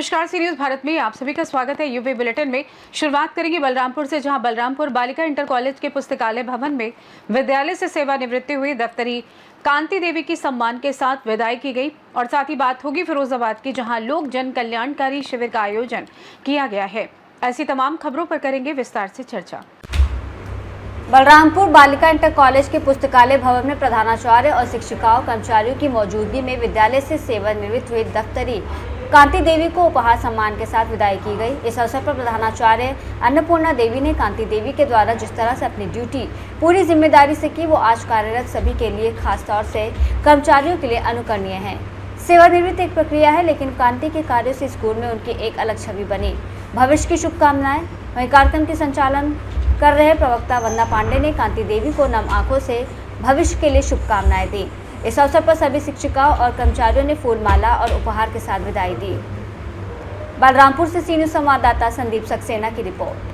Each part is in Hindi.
नमस्कार, सी न्यूज भारत में आप सभी का स्वागत है। यूवी बुलेटिन में शुरुआत करेंगे बलरामपुर से, जहां बलरामपुर बालिका इंटर कॉलेज के पुस्तकालय भवन में विद्यालय से सेवानिवृत्ति हुई दफ्तरी कांति देवी की सम्मान के साथ विदाई की गई। और साथ ही बात होगी फिरोजाबाद की, जहां लोक जन कल्याणकारी शिविर का आयोजन किया गया है। ऐसी तमाम खबरों पर करेंगे विस्तार से चर्चा। बलरामपुर बालिका इंटर कॉलेज के पुस्तकालय भवन में प्रधानाचार्य और शिक्षिकाओं कर्मचारियों की मौजूदगी में विद्यालय से सेवानिवृत्त हुई दफ्तरी कांति देवी को उपहार सम्मान के साथ विदाई की गई। इस अवसर पर प्रधानाचार्य अन्नपूर्णा देवी ने कांति देवी के द्वारा जिस तरह से अपनी ड्यूटी पूरी जिम्मेदारी से की, वो आज कार्यरत सभी के लिए, खासतौर से कर्मचारियों के लिए अनुकरणीय है। सेवानिवृत्ति एक प्रक्रिया है, लेकिन कांति के कार्यों से स्कूल में उनकी एक अलग छवि बनी। भविष्य की शुभकामनाएं। वहीं कार्यक्रम के संचालन कर रहे प्रवक्ता वंदना पांडे ने कांति देवी को नम आंखों से भविष्य के लिए शुभकामनाएं दी। इस अवसर पर सभी शिक्षिकाओं और कर्मचारियों ने फूलमाला और उपहार के साथ विदाई दी। बलरामपुर से सी न्यूज संवाददाता संदीप सक्सेना की रिपोर्ट।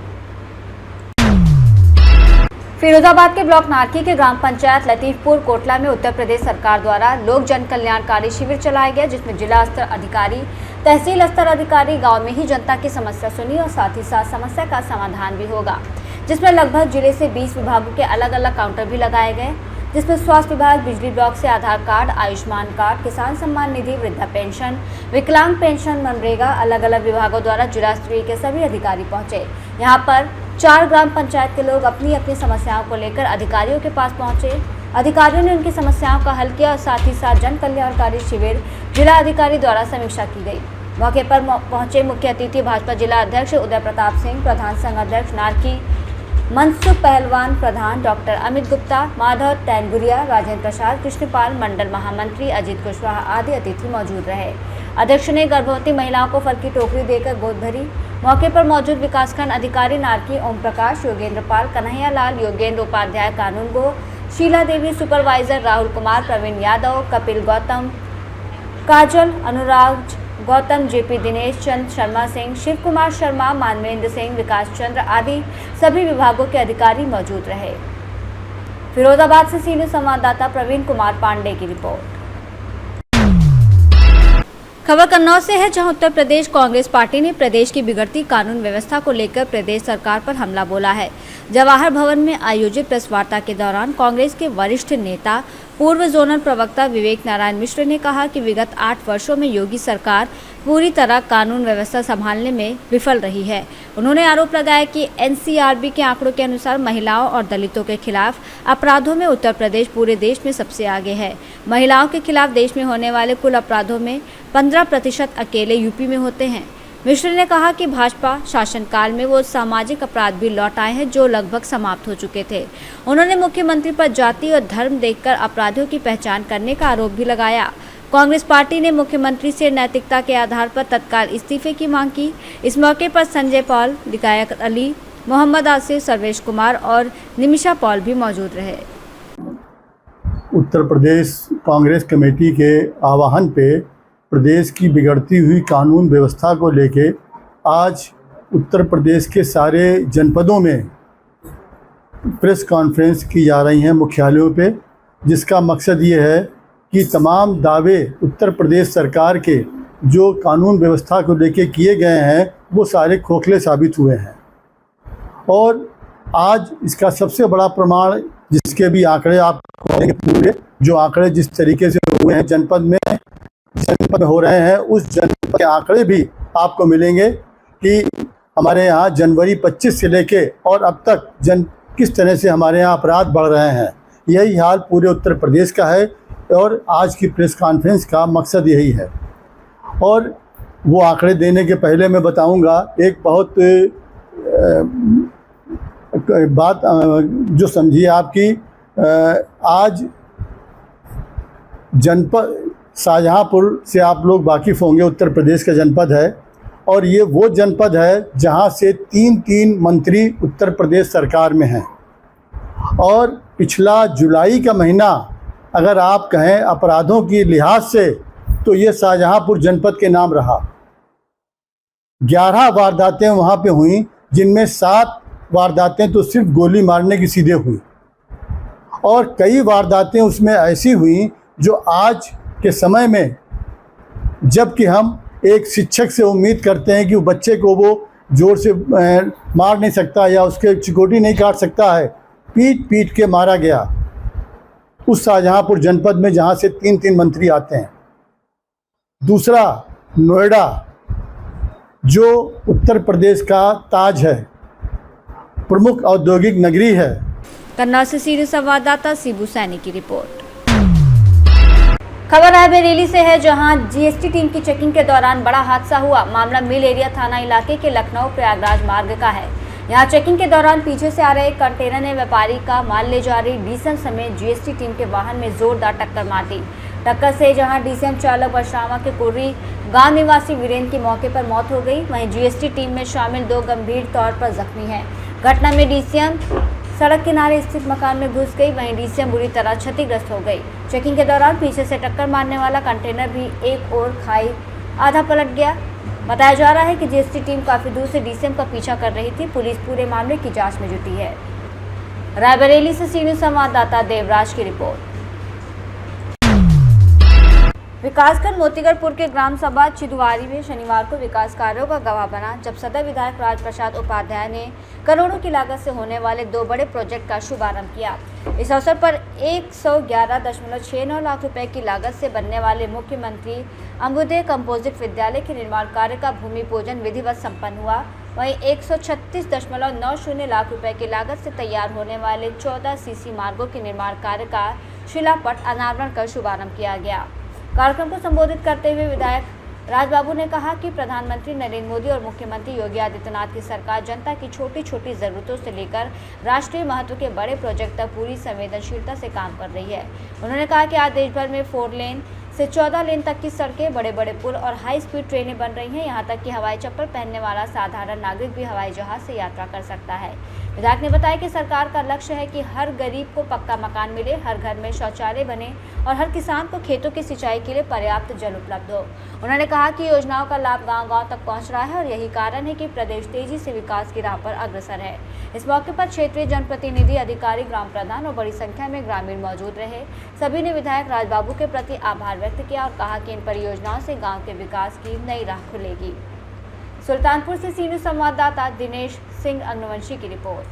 फिरोजाबाद के ब्लॉक नारकी के ग्राम पंचायत लतीफपुर कोटला में उत्तर प्रदेश सरकार द्वारा लोक जन कल्याणकारी शिविर चलाया गया, जिसमें जिला स्तर अधिकारी, तहसील स्तर अधिकारी गांव में ही जनता की समस्या सुनी और साथ ही साथ समस्या का समाधान भी होगा, जिसमें लगभग जिले से 20 विभागों के अलग अलग काउंटर भी लगाए गए, जिसमें स्वास्थ्य विभाग, बिजली ब्लॉक से आधार कार्ड, आयुष्मान कार्ड, किसान सम्मान निधि, वृद्धा पेंशन, विकलांग पेंशन, मनरेगा, अलग अलग विभागों द्वारा जिला स्तरीय के सभी अधिकारी पहुंचे। यहां पर 4 ग्राम पंचायत के लोग अपनी अपनी समस्याओं को लेकर अधिकारियों के पास पहुंचे। अधिकारियों ने उनकी समस्याओं का हल किया और साथ ही साथ जन कल्याणकारी शिविर जिला अधिकारी द्वारा समीक्षा की गई। मौके पर पहुंचे मुख्य अतिथि भाजपा जिला अध्यक्ष उदय प्रताप सिंह, प्रधान संघ अध्यक्ष नारकी मनसुख पहलवान, प्रधान डॉक्टर अमित गुप्ता, माधव तैनगुरिया, राजेंद्र प्रसाद, कृष्णपाल, मंडल महामंत्री अजित कुशवाहा आदि अतिथि मौजूद रहे। अध्यक्ष ने गर्भवती महिलाओं को फल की टोकरी देकर गोद भरी। मौके पर मौजूद विकासखंड अधिकारी नारकी ओम प्रकाश, योगेंद्र पाल, कन्हैया लाल, योगेंद्र उपाध्याय, कानून गो, शीला देवी, सुपरवाइजर राहुल कुमार, प्रवीण यादव, कपिल गौतम, काजल, अनुराग गौतम, जेपी दिनेश चंद, शर्मा सिंह, शिव कुमार शर्मा, मानवेंद्र सिंह, विकास चंद्र आदि सभी विभागों के अधिकारी मौजूद रहे। फिरोजाबाद से सी न्यूज संवाददाता प्रवीण कुमार पांडे की रिपोर्ट। खबर कन्नौज से है, जहां उत्तर प्रदेश कांग्रेस पार्टी ने प्रदेश की बिगड़ती कानून व्यवस्था को लेकर प्रदेश सरकार पर हमला बोला है। जवाहर भवन में आयोजित प्रेस वार्ता के दौरान कांग्रेस के वरिष्ठ नेता पूर्व जोनल प्रवक्ता विवेक नारायण मिश्र ने कहा कि विगत 8 वर्षों में योगी सरकार पूरी तरह कानून व्यवस्था संभालने में विफल रही है। उन्होंने आरोप लगाया कि एनसीआरबी के आंकड़ों के अनुसार महिलाओं और दलितों के खिलाफ अपराधों में उत्तर प्रदेश पूरे देश में सबसे आगे है। महिलाओं के खिलाफ देश में होने वाले कुल अपराधों में 15% अकेले यूपी में होते हैं। मिश्र ने कहा कि भाजपा शासनकाल में वो सामाजिक अपराध भी लौट आए हैं जो लगभग समाप्त हो चुके थे। उन्होंने मुख्यमंत्री पर जाति और धर्म देखकर अपराधियों की पहचान करने का आरोप भी लगाया। कांग्रेस पार्टी ने मुख्यमंत्री से नैतिकता के आधार पर तत्काल इस्तीफे की मांग की। इस मौके पर संजय पॉल, लिकायत अली, मोहम्मद आसिफ, सर्वेश कुमार और निमिषा पॉल भी मौजूद रहे। उत्तर प्रदेश कांग्रेस कमेटी के आह्वान पे प्रदेश की बिगड़ती हुई कानून व्यवस्था को लेके आज उत्तर प्रदेश के सारे जनपदों में प्रेस कॉन्फ्रेंस की जा रही हैं मुख्यालयों पे, जिसका मकसद ये है कि तमाम दावे उत्तर प्रदेश सरकार के जो कानून व्यवस्था को लेके किए गए हैं वो सारे खोखले साबित हुए हैं। और आज इसका सबसे बड़ा प्रमाण, जिसके भी आंकड़े आप पूरे जो आंकड़े जिस तरीके से हुए हैं जनपद में हो रहे हैं, उस जनपद के आंकड़े भी आपको मिलेंगे कि हमारे यहाँ जनवरी 25 से लेके और अब तक किस तरह से हमारे यहाँ अपराध बढ़ रहे हैं। यही हाल पूरे उत्तर प्रदेश का है और आज की प्रेस कॉन्फ्रेंस का मकसद यही है। और वो आंकड़े देने के पहले मैं बताऊंगा एक बहुत बात जो समझिए आपकी। आज जनपद शाहजहांपुर से आप लोग वाकिफ़ होंगे, उत्तर प्रदेश का जनपद है और ये वो जनपद है जहां से 3 मंत्री उत्तर प्रदेश सरकार में हैं। और पिछला जुलाई का महीना अगर आप कहें अपराधों की लिहाज से तो ये शाहजहांपुर जनपद के नाम रहा। 11 वारदातें वहाँ पे हुई, जिनमें 7 वारदातें तो सिर्फ गोली मारने की सीधे हुई और कई वारदातें उसमें ऐसी हुई जो आज के समय में, जबकि हम एक शिक्षक से उम्मीद करते हैं कि वो बच्चे को वो जोर से मार नहीं सकता या उसके चिकोटी नहीं काट सकता है, पीट पीट के मारा गया उस शाहजहांपुर जनपद में जहां से 3 मंत्री आते हैं। दूसरा, नोएडा जो उत्तर प्रदेश का ताज है, प्रमुख औद्योगिक नगरी है। कन्नौज से सीनियर संवाददाता शिबू सैनी की रिपोर्ट। खबर रायबरेली से है, जहां जीएसटी टीम की चेकिंग के दौरान बड़ा हादसा हुआ। मामला मिल एरिया थाना इलाके के लखनऊ प्रयागराज मार्ग का है। यहां चेकिंग के दौरान पीछे से आ रहे एक कंटेनर ने व्यापारी का माल ले जा रही डीसीएम समेत जीएसटी टीम के वाहन में जोरदार टक्कर मार दी। टक्कर से जहां डीसीएम चालक बशरावा के कुर्री गांव निवासी वीरेंद्र की मौके पर मौत हो गई, वहीं जीएसटी टीम में शामिल 2 गंभीर तौर पर जख्मी हैं। घटना में डीसीएम सड़क किनारे स्थित मकान में घुस गई, वहीं डीसीएम बुरी तरह क्षतिग्रस्त हो गई। चेकिंग के दौरान पीछे से टक्कर मारने वाला कंटेनर भी एक और खाई आधा पलट गया। बताया जा रहा है कि जीएसटी टीम काफी दूर से डीसीएम का पीछा कर रही थी। पुलिस पूरे मामले की जांच में जुटी है। रायबरेली से सीनियर संवाददाता देवराज की रिपोर्ट। विकासखंड मोतीगढ़पुर के ग्राम सभा चिदवारी में शनिवार को विकास कार्यों का गवाह बना, जब सदर विधायक राजप्रसाद उपाध्याय ने करोड़ों की लागत से होने वाले 2 बड़े प्रोजेक्ट का शुभारंभ किया। इस अवसर पर 111.69 लाख रुपए की लागत से बनने वाले मुख्यमंत्री अंबुदय कंपोजिट विद्यालय के निर्माण कार्य का भूमि पूजन विधिवत संपन्न हुआ। वहीं 136.90 लाख रुपए की लागत से तैयार होने वाले 14 सीसी मार्गों के निर्माण कार्य का शिलापट अनावरण कर शुभारंभ किया गया। कार्यक्रम को संबोधित करते हुए विधायक राजबाबू ने कहा कि प्रधानमंत्री नरेंद्र मोदी और मुख्यमंत्री योगी आदित्यनाथ की सरकार जनता की छोटी छोटी जरूरतों से लेकर राष्ट्रीय महत्व के बड़े प्रोजेक्ट तक पूरी संवेदनशीलता से काम कर रही है। उन्होंने कहा कि आज देश भर में 4 लेन से 14 लेन तक की सड़कें, बड़े बड़े पुल और हाई स्पीड ट्रेनें बन रही हैं। यहां तक कि हवाई चप्पल पहनने वाला साधारण नागरिक भी हवाई जहाज से यात्रा कर सकता है। विधायक ने बताया कि सरकार का लक्ष्य है कि हर गरीब को पक्का मकान मिले, हर घर में शौचालय बने और हर किसान को खेतों की सिंचाई के लिए पर्याप्त जल उपलब्ध हो। उन्होंने कहा कि योजनाओं का लाभ गांव-गांव तक पहुंच रहा है और यही कारण है कि प्रदेश तेजी से विकास की राह पर अग्रसर है। इस मौके पर क्षेत्रीय जनप्रतिनिधि, अधिकारी, ग्राम प्रधान और बड़ी संख्या में ग्रामीण मौजूद रहे। सभी ने विधायक राजबाबू के प्रति आभार व्यक्त किया और कहा कि इन परियोजनाओं से गाँव के विकास की नई राह खुलेगी। सुल्तानपुर से सीनियर संवाददाता दिनेश सिंह अन्नवंशी की रिपोर्ट।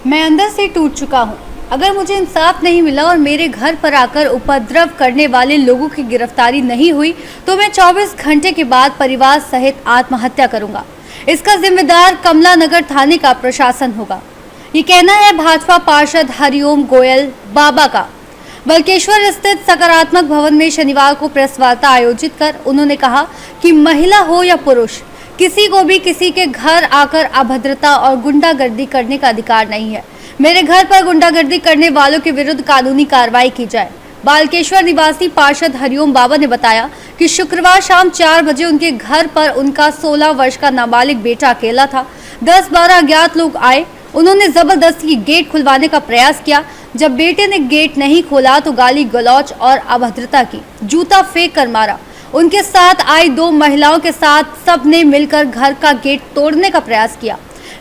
मैं अंदर से टूट चुका हूँ। अगर मुझे इंसाफ नहीं मिला और मेरे घर पर आकर उपद्रव करने वाले लोगों की गिरफ्तारी नहीं हुई तो मैं 24 घंटे के बाद परिवार सहित आत्महत्या करूंगा। इसका जिम्मेदार कमला नगर थाने का प्रशासन होगा। ये कहना है भाजपा पार्षद हरिओम गोयल बाबा का। बल्केश्वर स्थित सकारात्मक भवन में शनिवार को प्रेस वार्ता आयोजित कर उन्होंने कहा कि महिला हो या पुरुष, किसी को भी किसी के घर आकर अभद्रता और गुंडागर्दी करने का अधिकार नहीं है। मेरे घर पर गुंडागर्दी करने वालों के विरुद्ध कानूनी कार्रवाई की जाए। बालकेश्वर निवासी पार्षद हरिओम बाबा ने बताया कि शुक्रवार शाम 4 बजे उनके घर पर उनका 16 वर्ष का नाबालिग बेटा अकेला था। 10-12 अज्ञात लोग आए। उन्होंने जबरदस्ती गेट खुलवाने का प्रयास किया। जब बेटे ने गेट नहीं खोला तो गाली गलौज और अभद्रता की, जूता फेंक कर मारा। उनके साथ आई 2 महिलाओं के साथ सबने मिलकर घर का गेट तोड़ने का प्रयास किया।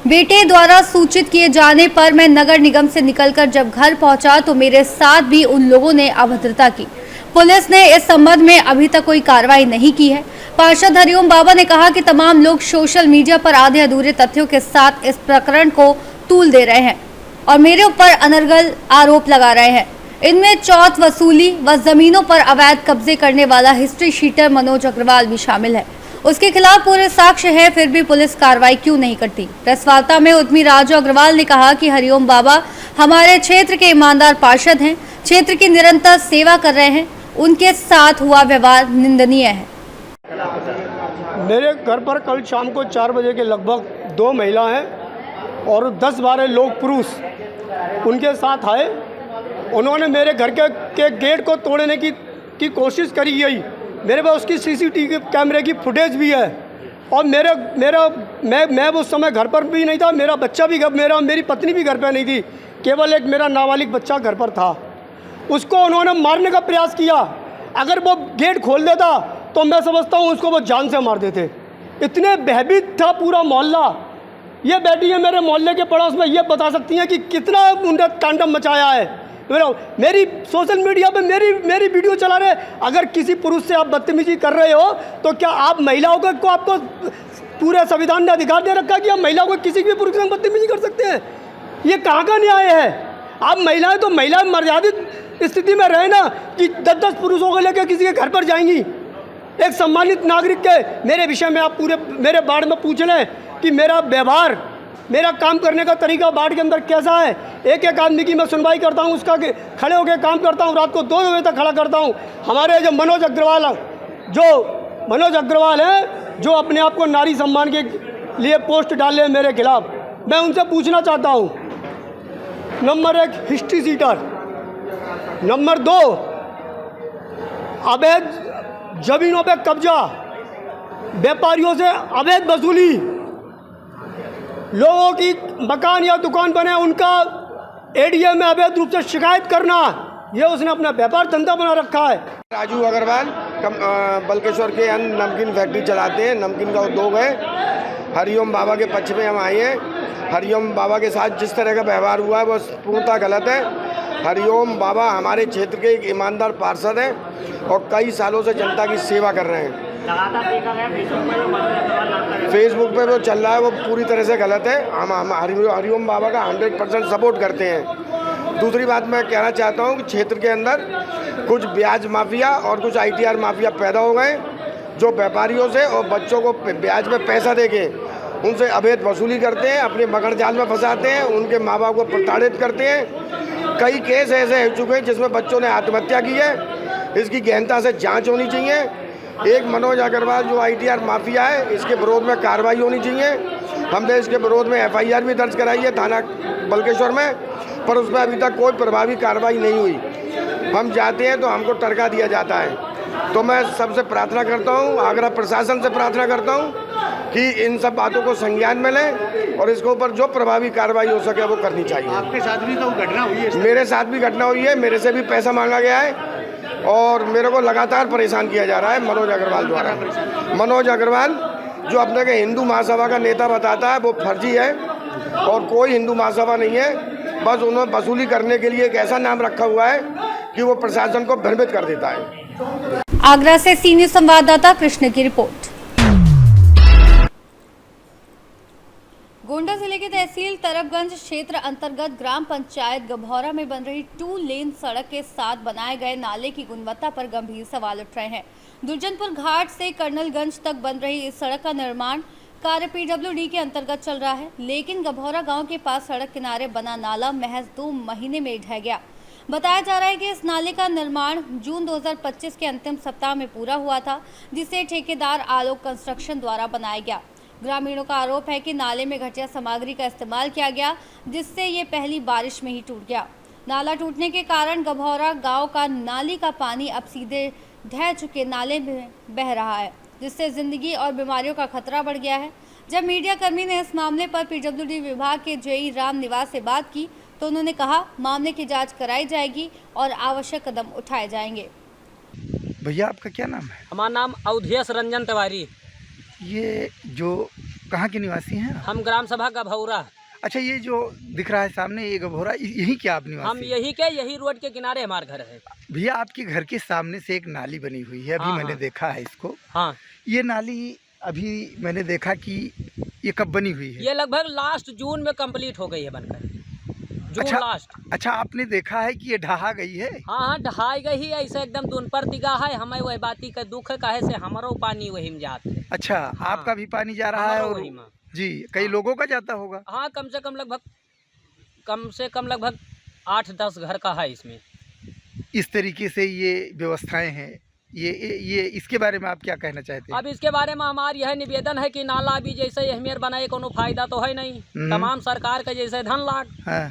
बेटे द्वारा सूचित किए जाने पर मैं नगर निगम से निकलकर जब घर पहुंचा तो मेरे साथ भी उन लोगों ने अभद्रता की। पुलिस ने इस संबंध में अभी तक कोई कार्रवाई नहीं की है। पार्षद हरिओम बाबा ने कहा कि तमाम लोग सोशल मीडिया पर आधे अधूरे तथ्यों के साथ इस प्रकरण को तूल दे रहे हैं और मेरे ऊपर अनर्गल आरोप लगा रहे हैं। इनमें चौथ वसूली व जमीनों पर अवैध कब्जे करने वाला हिस्ट्री शीटर मनोज अग्रवाल भी शामिल है। उसके खिलाफ पूरे साक्ष्य है, फिर भी पुलिस कार्रवाई क्यों नहीं करती। प्रेस वार्ता में उद्यमी राजू अग्रवाल ने कहा कि हरिओम बाबा हमारे क्षेत्र के ईमानदार पार्षद हैं, क्षेत्र की निरंतर सेवा कर रहे हैं। उनके साथ हुआ व्यवहार निंदनीय है। मेरे घर पर कल शाम को 4 बजे के लगभग 2 महिला हैं और 10-12 लोग पुरुष उनके साथ आए। उन्होंने मेरे घर के गेट को तोड़ने की कोशिश करी गई। मेरे पास उसकी सीसीटीवी कैमरे की फुटेज भी है और मैं उस समय घर पर भी नहीं था। मेरा बच्चा भी मेरी पत्नी भी घर पर नहीं थी, केवल एक मेरा नाबालिग बच्चा घर पर था। उसको उन्होंने मारने का प्रयास किया। अगर वो गेट खोल देता तो मैं समझता हूँ उसको वो जान से मार देते। इतने भयभीत था पूरा मोहल्ला। ये बैठी है मेरे मोहल्ले के पड़ोस में, ये बता सकती हैं कि कितना उन्होंने तांडव मचाया है। मेरी सोशल मीडिया पे मेरी वीडियो चला रहे। अगर किसी पुरुष से आप बदतमीजी कर रहे हो तो क्या आप महिलाओं को आपको पूरे संविधान ने अधिकार दे रखा है कि आप महिलाओं को किसी भी पुरुष से बदतमीजी कर सकते हैं? ये कहाँ का न्याय है? आप महिलाएं तो महिला मर्यादित स्थिति में रहे ना कि 10-10 पुरुषों को लेकर किसी के घर पर जाएंगी। एक सम्मानित नागरिक के मेरे विषय में आप पूरे मेरे वार्ड में पूछ लें कि मेरा व्यवहार, मेरा काम करने का तरीका वार्ड के अंदर कैसा है। एक आदमी की मैं सुनवाई करता हूँ, उसका खड़े होकर काम करता हूँ, रात को 2 बजे तक खड़ा करता हूँ। हमारे जो मनोज अग्रवाल हैं, जो अपने आप को नारी सम्मान के लिए पोस्ट डाल रहे हैं मेरे खिलाफ, मैं उनसे पूछना चाहता हूँ, नंबर 1 हिस्ट्री सीटर, नंबर 2 अवैध जमीनों पे कब्जा, व्यापारियों से अवैध वसूली, लोगों की मकान या दुकान बने उनका एडीएम में अवैध रूप से शिकायत करना, ये उसने अपना व्यापार धंधा बना रखा है। राजू अग्रवाल बलकेश्वर के नमकीन फैक्ट्री चलाते हैं, नमकीन का उद्योग है। हरिओम बाबा के पक्ष में हम आए हैं। हरिओम बाबा के साथ जिस तरह का व्यवहार हुआ है वो पूर्णतः गलत है। हरिओम बाबा हमारे क्षेत्र के एक ईमानदार पार्षद हैं और कई सालों से जनता की सेवा कर रहे हैं। फेसबुक पे वो चल रहा है वो पूरी तरह से गलत है। हम हरिओम बाबा का 100% सपोर्ट करते हैं। दूसरी बात मैं कहना चाहता हूँ कि क्षेत्र के अंदर कुछ ब्याज माफिया और कुछ ITR माफिया पैदा हो गए, जो व्यापारियों से और बच्चों को ब्याज में पैसा देके उनसे अवैध वसूली करते हैं, अपने मकड़ जाल में फंसाते हैं, उनके माँ बाप को प्रताड़ित करते हैं। कई केस ऐसे हो चुके हैं जिसमें बच्चों ने आत्महत्या की है। इसकी गहनता से जांच होनी चाहिए। एक मनोज अग्रवाल जो ITR माफिया है, इसके विरोध में कार्रवाई होनी चाहिए। हमने इसके विरोध में FIR भी दर्ज कराई है थाना बलकेश्वर में, पर उसमें अभी तक कोई प्रभावी कार्रवाई नहीं हुई। हम जाते हैं तो हमको टरका दिया जाता है। तो मैं सबसे प्रार्थना करता हूँ, आगरा प्रशासन से प्रार्थना करता हूँ कि इन सब बातों को संज्ञान में लें और इसके ऊपर जो प्रभावी कार्रवाई हो सके वो करनी चाहिए। आपके साथ भी तो घटना हुई है? मेरे साथ भी घटना हुई है। मेरे से भी पैसा मांगा गया है और मेरे को लगातार परेशान किया जा रहा है मनोज अग्रवाल द्वारा। मनोज अग्रवाल जो अपने के हिंदू महासभा का नेता बताता है वो फर्जी है और कोई हिंदू महासभा नहीं है। बस उन्होंने वसूली करने के लिए एक ऐसा नाम रखा हुआ है कि वो प्रशासन को भ्रमित कर देता है। आगरा से सीनियर संवाददाता कृष्ण की रिपोर्ट। गोंडा जिले के तहसील तरबगंज क्षेत्र अंतर्गत ग्राम पंचायत गभौरा में बन रही 2 लेन सड़क के साथ बनाए गए नाले की गुणवत्ता पर गंभीर सवाल उठ रहे हैं। दुर्जनपुर घाट से कर्नलगंज तक बन रही इस सड़क का निर्माण कार्य PWD के अंतर्गत चल रहा है, लेकिन गभौरा गांव के पास सड़क किनारे बना नाला महज 2 महीने में ढह गया। बताया जा रहा है कि इस नाले का निर्माण जून 2025 के अंतिम सप्ताह में पूरा हुआ था, जिसे ठेकेदार आलोक कंस्ट्रक्शन द्वारा बनाया गया। ग्रामीणों का आरोप है कि नाले में घटिया सामग्री का इस्तेमाल किया गया, जिससे ये पहली बारिश में ही टूट गया। नाला टूटने के कारण गभौरा गांव का नाली का पानी अब सीधे ढह चुके नाले में बह रहा है, जिससे जिंदगी और बीमारियों का खतरा बढ़ गया है। जब मीडिया कर्मी ने इस मामले पर PWD विभाग के JE राम निवास से बात की तो उन्होंने कहा मामले की जांच कराई जाएगी और आवश्यक कदम उठाए जाएंगे। भैया आपका क्या नाम है? हमारा नाम अवधेश रंजन तिवारी। ये जो कहाँ के निवासी हैं? हम ग्राम सभा गभौरा। अच्छा, ये जो दिख रहा है सामने ये गभौरा, यही क्या आप निवासी? हम यही रोड के किनारे हमारा घर है। भैया आपके घर के सामने से एक नाली बनी हुई है, अभी मैंने देखा है इसको। हाँ, ये नाली अभी मैंने देखा कि ये कब बनी हुई है? ये लगभग लास्ट जून में कंप्लीट हो गई है बनकर। जून लास्ट। अच्छा, आपने देखा है कि ये ढहा गई है? हाँ, ढहाई गई है, ऐसे एकदम दून पर दिगा है। हमें वही बाती का दुख है, कहे से हमारो पानी वही में जाते है। अच्छा, आपका भी पानी जा रहा है? और जी, कई लोगों का जाता होगा? हाँ, कम से कम लगभग 8-10 घर का है इसमें। इस तरीके से ये व्यवस्थाएं हैं, ये इसके बारे में आप क्या कहना चाहते हैं? अब इसके बारे में हमारा यह निवेदन है कि नाला भी जैसे अहमियत बनाए कोनो फायदा तो है नहीं। तमाम सरकार का जैसे धन लाग, हाँ,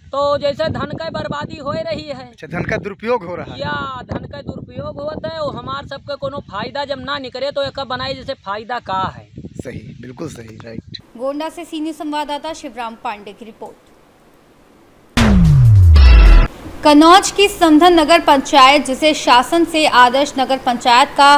तो जैसे धन का बर्बादी हो रही है। अच्छा, धन का दुरुपयोग हो रहा है? या धन का दुरुपयोग होता है और हमारे सबके कोनो फायदा जब ना निकले तो एक बनाए जैसे फायदा का है। सही, बिल्कुल सही, राइट। गोंडा से सीनियर संवाददाता शिवराम पांडे की रिपोर्ट। कन्नौज की समधन नगर पंचायत, जिसे शासन से आदर्श नगर पंचायत का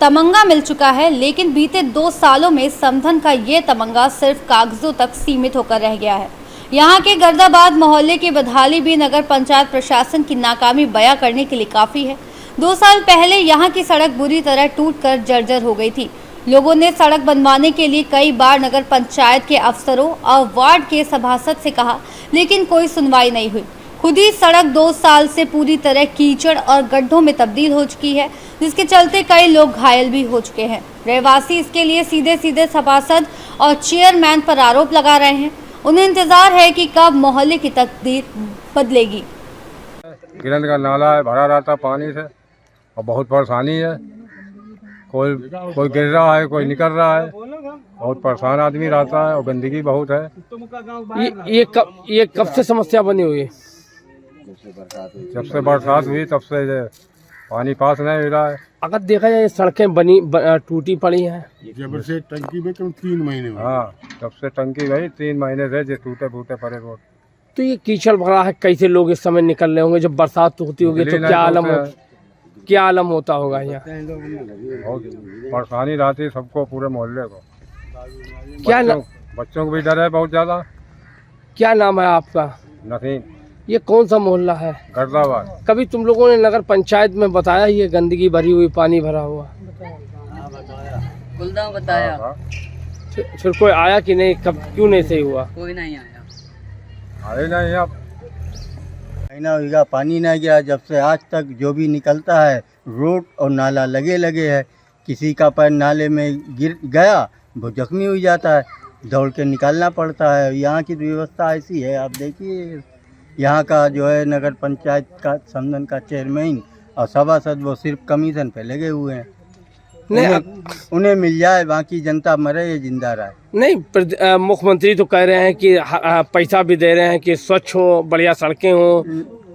तमंगा मिल चुका है, लेकिन बीते 2 सालों में समधन का ये तमंगा सिर्फ कागजों तक सीमित होकर रह गया है। यहाँ के गर्दाबाद मोहल्ले के बधाली भी नगर पंचायत प्रशासन की नाकामी बयां करने के लिए काफी है। 2 साल पहले यहाँ की सड़क बुरी तरह टूटकर जर्जर हो गई थी। लोगों ने सड़क बनवाने के लिए कई बार नगर पंचायत के अफसरों और वार्ड के सभासद से कहा, लेकिन कोई सुनवाई नहीं हुई। खुद ही सड़क 2 साल से पूरी तरह कीचड़ और गड्ढों में तब्दील हो चुकी है, जिसके चलते कई लोग घायल भी हो चुके हैं। रहवासी इसके लिए सीधे सीधे सभासद और चेयरमैन पर आरोप लगा रहे हैं। उन्हें इंतजार है कि कब मोहल्ले की तकदीर बदलेगी। गिरंद का नाला है, भरा रहता पानी से और बहुत परेशानी है। कोई गिर रहा है, कोई निकल रहा है, बहुत परेशान आदमी रहता है और गंदगी बहुत है। ये कब से समस्या बनी हुई है? जब से बरसात हुई तब से पानी पास नहीं हो रहा है। अगर देखा जाए सड़कें टूटी पड़ी हैं। जब से टंकी में 3 महीने में। हाँ, जब से टंकी गई 3 महीने से जो टूटे फूटे पड़े रोड। तो ये कीचड़ भरा है, कैसे लोग इस समय निकल रहे होंगे? जब बरसात होती होगी तो क्या आलम होता होगा यहाँ? बहुत परेशानी रहती है सबको, पूरे मोहल्ले को। बच्चों को भी डर है बहुत ज्यादा। क्या नाम है आपका? नसीम। ये कौन सा मोहल्ला है? गर्दाबाद। कभी तुम लोगों ने नगर पंचायत में बताया ये गंदगी भरी हुई, पानी भरा हुआ? बताया। फिर कोई आया कि नहीं? कब क्यों नहीं सही हुआ? कोई नहीं आया। आए नहीं अब महीना होगा पानी नहीं गया। जब से आज तक जो भी निकलता है रोड और नाला लगे है। किसी का पैर नाले में गिर गया वो जख्मी हो जाता है, दौड़ के निकालना पड़ता है। यहाँ की व्यवस्था ऐसी है। आप देखिए यहाँ का जो है नगर पंचायत का समदन का चेयरमैन और सभासद वो सिर्फ कमीशन पे लगे हुए हैं। उन्हें मिल जाए, बाकी जनता मरे या जिंदा रहे। नहीं, मुख्यमंत्री तो कह रहे हैं कि पैसा भी दे रहे हैं कि स्वच्छ हो, बढ़िया सड़कें हो।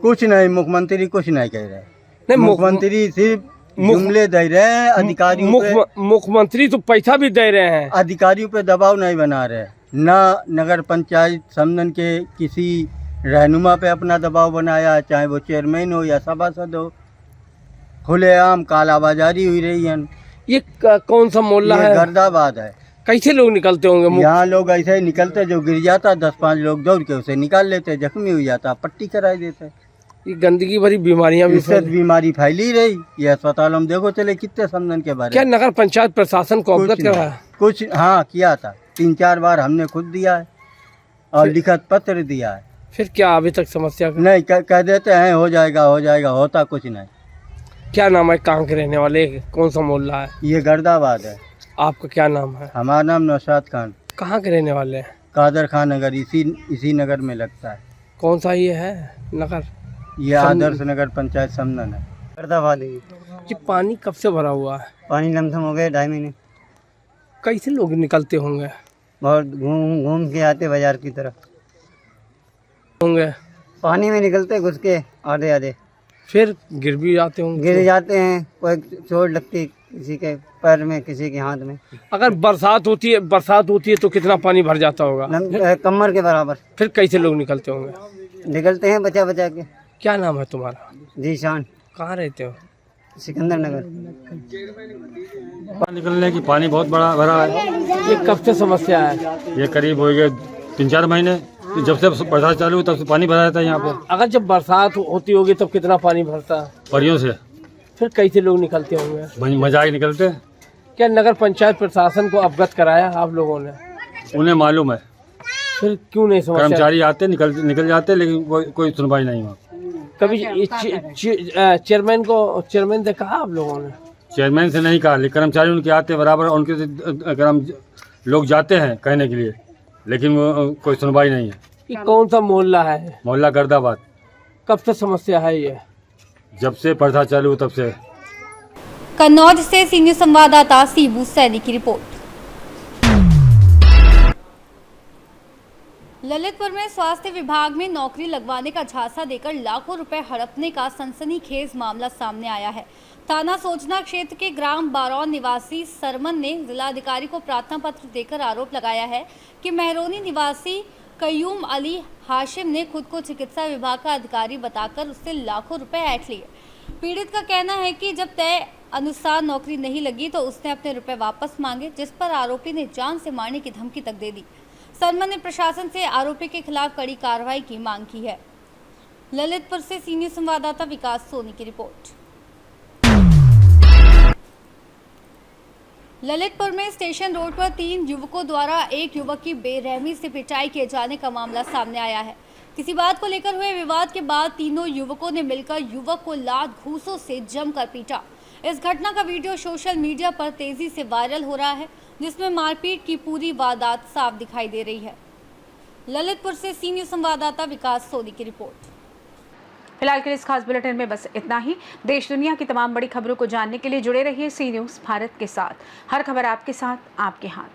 कुछ नहीं, मुख्यमंत्री कुछ नहीं कह रहे। नहीं, मुख्यमंत्री सिर्फ जुमले दे रहे हैं अधिकारियों पे। मुख्यमंत्री तो पैसा भी दे रहे हैं, अधिकारियों पे दबाव नहीं बना रहे। ना नगर पंचायत समदन के किसी रहनुमा पे अपना दबाव बनाया, चाहे वो चेयरमैन हो या सभासद हो। खुलेआम कालाबाजारी हुई रही है। ये कौन सा मोहल्ला है? गर्दाबाद है। कैसे लोग निकलते होंगे? यहाँ लोग ऐसे ही निकलते, जो गिर जाता 10-5 लोग दौड़ के उसे निकाल लेते, जख्मी हो जाता, पट्टी कराई देते। ये गंदगी भरी बीमारियां भी बीमारी फैली रही। ये अस्पतालों में देखो चले कितने समदन के बारे। क्या नगर पंचायत प्रशासन को अवगत कराया? कुछ हाँ किया था, 3-4 बार हमने खुद दिया है और लिखित पत्र दिया है। फिर क्या अभी तक समस्या नहीं? कह देते हैं हो जाएगा, होता कुछ नहीं। क्या नाम है? कहाँ के रहने वाले? कौन सा मोहल्ला है? ये गर्दाबाद है। आपका क्या नाम है? हमारा नाम नौशाद खान। कहाँ के रहने वाले हैं? कादर खान नगर, इसी नगर में लगता है। कौन सा ये है नगर? ये आदर्श नगर पंचायत समदन है, गर्दाबाद। ये पानी कब से भरा हुआ है? पानी लमसम हो गए 2.5 महीने। कैसे लोग निकलते होंगे? बहुत घूम के आते बाजार की तरफ होंगे, पानी में निकलते घुस के आधे फिर गिर भी जाते होंगे। गिर जाते हैं, कोई चोट लगती किसी के पैर में, किसी के हाथ में। अगर बरसात होती है तो कितना पानी भर जाता होगा? कमर के बराबर। फिर कैसे लोग निकलते होंगे? निकलते हैं बचा के। क्या नाम है तुम्हारा? जीशान। कहाँ रहते हो? सिकंदर नगर। निकलने की पानी बहुत बड़ा भरा है। ये कब से समस्या है? ये करीब हो गए 3-4 महीने। जब से बरसात चालू हुई तब से पानी भरा रहता है यहाँ पर। अगर जब बरसात होती होगी तब कितना पानी भरता है? परियों से। फिर कैसे लोग निकलते होंगे? मजाक निकलते। क्या नगर पंचायत प्रशासन को अवगत कराया आप लोगों ने? उन्हें मालूम है। फिर क्यों नहीं समझ? कर्मचारी आते निकल जाते, लेकिन कोई सुनवाई नहीं हुआ। कभी चेयरमैन से कहा आप लोगों ने? चेयरमैन से नहीं कहा, लेकिन कर्मचारी उनके आते बराबर, उनके लोग जाते हैं कहने के लिए, लेकिन वो कोई सुनवाई नहीं है। ये कौन सा मोहल्ला है? मोहल्ला गर्दाबाद। कब से समस्या है ये? जब से बरसात चालू हुई तब से। कन्नौज से सीनियर संवाददाता सीबू सैनी की रिपोर्ट। ललितपुर में स्वास्थ्य विभाग में नौकरी लगवाने का झांसा देकर लाखों रुपए हड़पने का सनसनीखेज मामला सामने आया है। थाना सोचना क्षेत्र के ग्राम बारौन निवासी सरमन ने जिलाधिकारी को प्रार्थना पत्र देकर आरोप लगाया है कि मेहरोनी निवासी कयूम अली हाशिम ने खुद को चिकित्सा विभाग का अधिकारी बताकर उससे लाखों रुपए ऐंठ लिए। पीड़ित का कहना है कि जब तय अनुसार नौकरी नहीं लगी तो उसने अपने रुपए वापस मांगे, जिस पर आरोपी ने जान से मारने की धमकी तक दे दी। सरमा ने प्रशासन से आरोपी के खिलाफ कड़ी कार्रवाई की मांग की है। ललितपुर से सीनियर संवाददाता विकास सोनी की रिपोर्ट। ललितपुर में स्टेशन रोड पर 3 युवकों द्वारा एक युवक की बेरहमी से पिटाई किए जाने का मामला सामने आया है। किसी बात को लेकर हुए विवाद के बाद तीनों युवकों ने मिलकर युवक को लात घूंसों से जमकर पीटा। इस घटना का वीडियो सोशल मीडिया पर तेजी से वायरल हो रहा है, जिसमें मारपीट की पूरी वारदात साफ दिखाई दे रही है। ललितपुर से सीनियर संवाददाता विकास सोनी की रिपोर्ट। फिलहाल के लिए इस खास बुलेटिन में बस इतना ही। देश दुनिया की तमाम बड़ी खबरों को जानने के लिए जुड़े रहिए सी न्यूज़ भारत के साथ। हर खबर आपके साथ, आपके हाथ।